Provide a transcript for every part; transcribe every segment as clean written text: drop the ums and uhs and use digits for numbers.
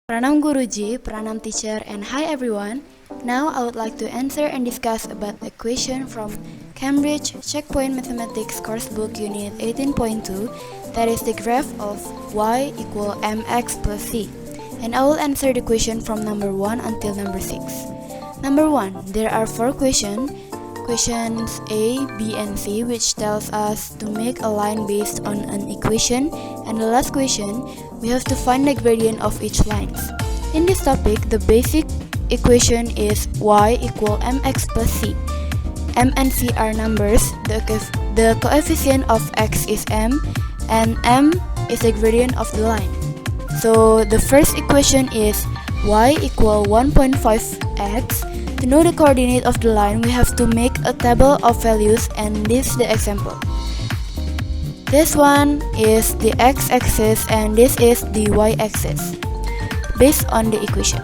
Pranam Guruji, Pranam teacher, and hi everyone. Now I would like to answer and discuss about a question from Cambridge Checkpoint Mathematics course book unit 18.2, that is the graph of y equal mx plus c. And I will answer the question from number 1 until number 6. Number 1, there are 4 questions A, B, and C, which tells us to make a line based on an equation, and the last question, we have to find the gradient of each line. In this topic, the basic equation is y equal mx plus c. M and c are numbers, the coefficient of x is m, and m is the gradient of the line. So the first equation is y equal 1.5x. To know the coordinate of the line, we have to make a table of values, and this is the example. This one is the x-axis and this is the y-axis based on the equation.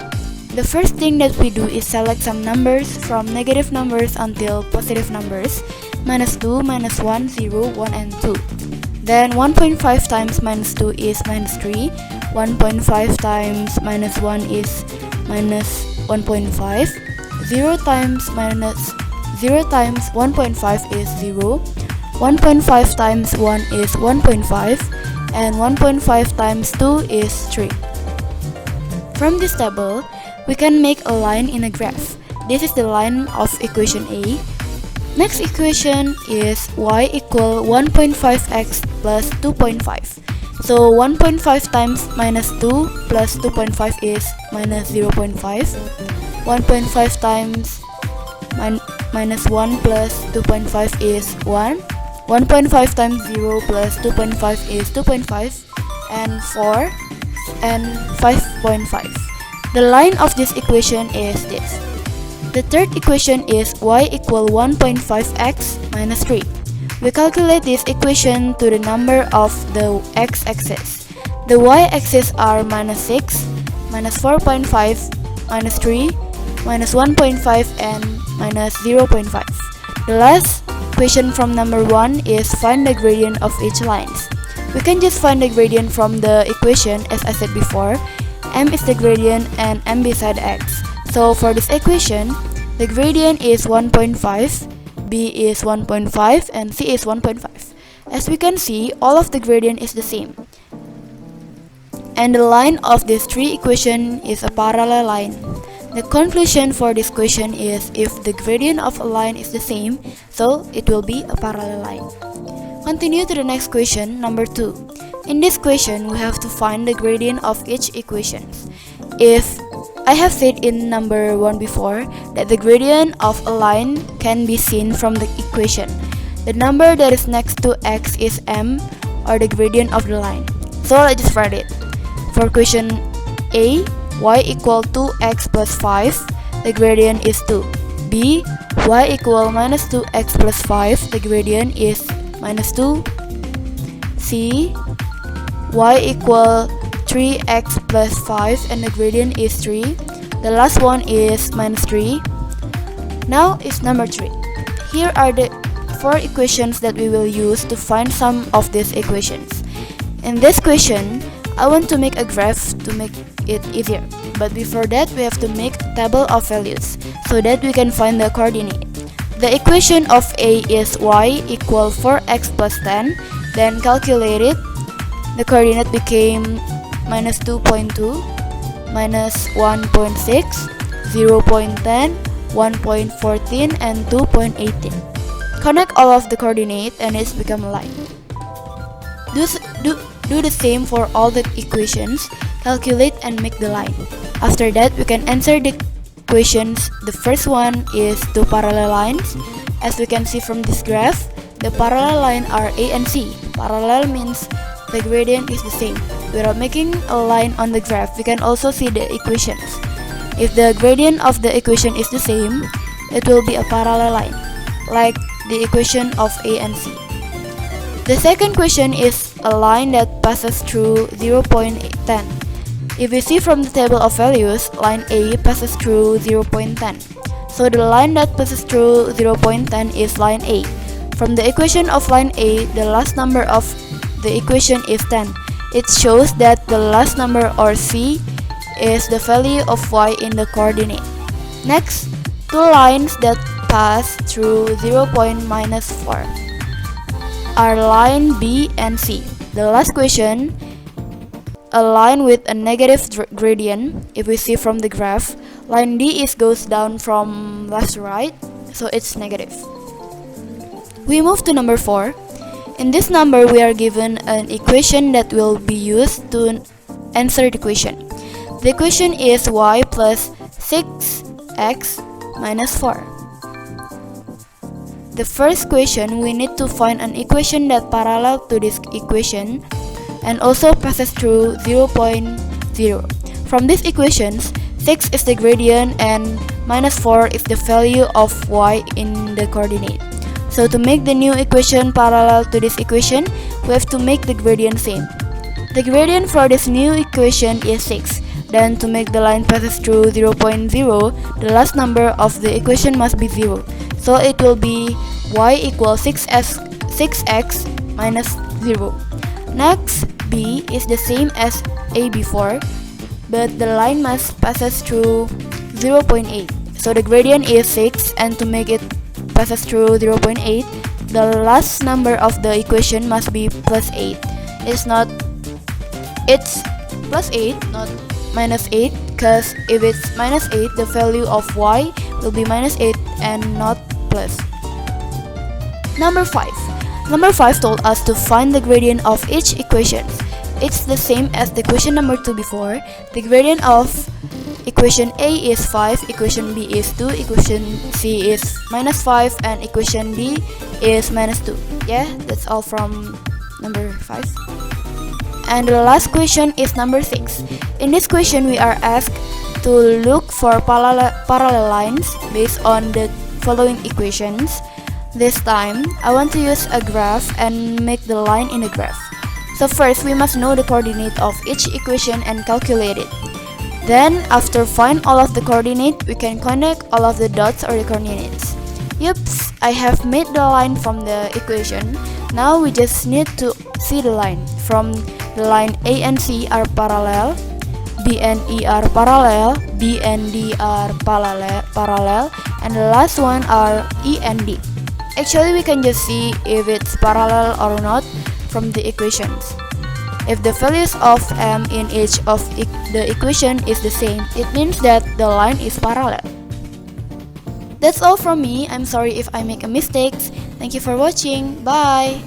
The first thing that we do is select some numbers from negative numbers until positive numbers, minus 2, minus 1, 0, 1, and 2. Then 1.5 times minus 2 is minus 3, 1.5 times minus 1 is minus 1.5, 0 times 1.5 is 0, 1.5 times 1 is 1.5, and 1.5 times 2 is 3. From this table, we can make a line in a graph. This is the line of equation A. Next equation is y equal 1.5x plus 2.5. So 1.5 times minus 2 plus 2.5 is minus 0.5. 1.5 times minus 1 plus 2.5 is 1. 1.5 times 0 plus 2.5 is 2.5, and 4 and 5.5. The line of this equation is this. The third equation is y equal 1.5x minus 3. We calculate this equation to the number of the x-axis. The y-axis are minus 6, minus 4.5, minus 3, minus 1.5, and minus 0.5. The last equation from number 1 is find the gradient of each lines. We can just find the gradient from the equation as I said before. M is the gradient and m beside x. So for this equation, the gradient is 1.5, b is 1.5, and c is 1.5. As we can see, all of the gradient is the same. And the line of these three equations is a parallel line. The conclusion for this question is if the gradient of a line is the same, so it will be a parallel line. Continue to the next question, number 2. In this question, we have to find the gradient of each equation. If I have said in number 1 before that the gradient of a line can be seen from the equation. The number that is next to x is m, or the gradient of the line. So let's just write it. For question A, y equal 2x plus 5, the gradient is 2. B, y equal minus 2x plus 5, the gradient is minus 2. C, y equal 3x plus 5 and the gradient is 3. The last one is minus 3. Now is number 3. Here are the 4 equations that we will use to find some of these equations. In this question, I want to make a graph to make it easier. But before that, we have to make a table of values so that we can find the coordinate. The equation of A is y equal 4x plus 10. Then calculate it. The coordinate became minus 2.2, minus 1.6, 0.10, 1.14, and 2.18. Connect all of the coordinate and it's become a line. Do the same for all the equations. Calculate and make the line. After that, we can answer the questions. The first one is two parallel lines. As we can see from this graph, the parallel line are A and C. Parallel means the gradient is the same. Without making a line on the graph, we can also see the equations. If the gradient of the equation is the same, it will be a parallel line, like the equation of A and C. The second question is a line that passes through 0.10. If we see from the table of values, line A passes through 0.10. So the line that passes through 0.10 is line A. From the equation of line A, the last number of the equation is 10. It shows that the last number, or C, is the value of y in the coordinate. Next, two lines that pass through 0 point minus 4 are line B and C. The last question, a line with a negative gradient. If we see from the graph, line D goes down from left to right, so it's negative. We move to number 4. In this number, we are given an equation that will be used to answer the question. The equation is y plus 6x minus 4. The first question, we need to find an equation that parallel to this equation and also passes through 0 point 0. From these equations, 6 is the gradient and minus 4 is the value of y in the coordinate. So to make the new equation parallel to this equation, we have to make the gradient same. The gradient for this new equation is 6. Then to make the line passes through 0 point 0, the last number of the equation must be 0. So it will be y equals 6x minus 0. Next, B is the same as A before, but the line must passes through 0.8. So the gradient is 6, and to make it passes through 0.8, the last number of the equation must be plus 8. It's plus 8, not minus 8, because if it's minus 8, the value of y will be minus 8 and not plus. Number 5. Number 5 told us to find the gradient of each equation. It's the same as the question number 2 before. The gradient of equation A is 5, equation B is 2, equation C is minus 5, and equation D is minus 2. Yeah, that's all from number 5. And the last question is number 6. In this question, we are asked to look for parallel lines based on the following equations. This time, I want to use a graph and make the line in the graph. So first, we must know the coordinate of each equation and calculate it. Then, after find all of the coordinate, we can connect all of the dots or the coordinates. Yups, I have made the line from the equation. Now we just need to see the line. From the line A and C are parallel, B and E are parallel, B and D are parallel, and the last one are E and D. Actually, we can just see if it's parallel or not from the equations. If the values of m in each of the equation is the same, it means that the line is parallel. That's all from me. I'm sorry if I make a mistakes. Thank you for watching. Bye.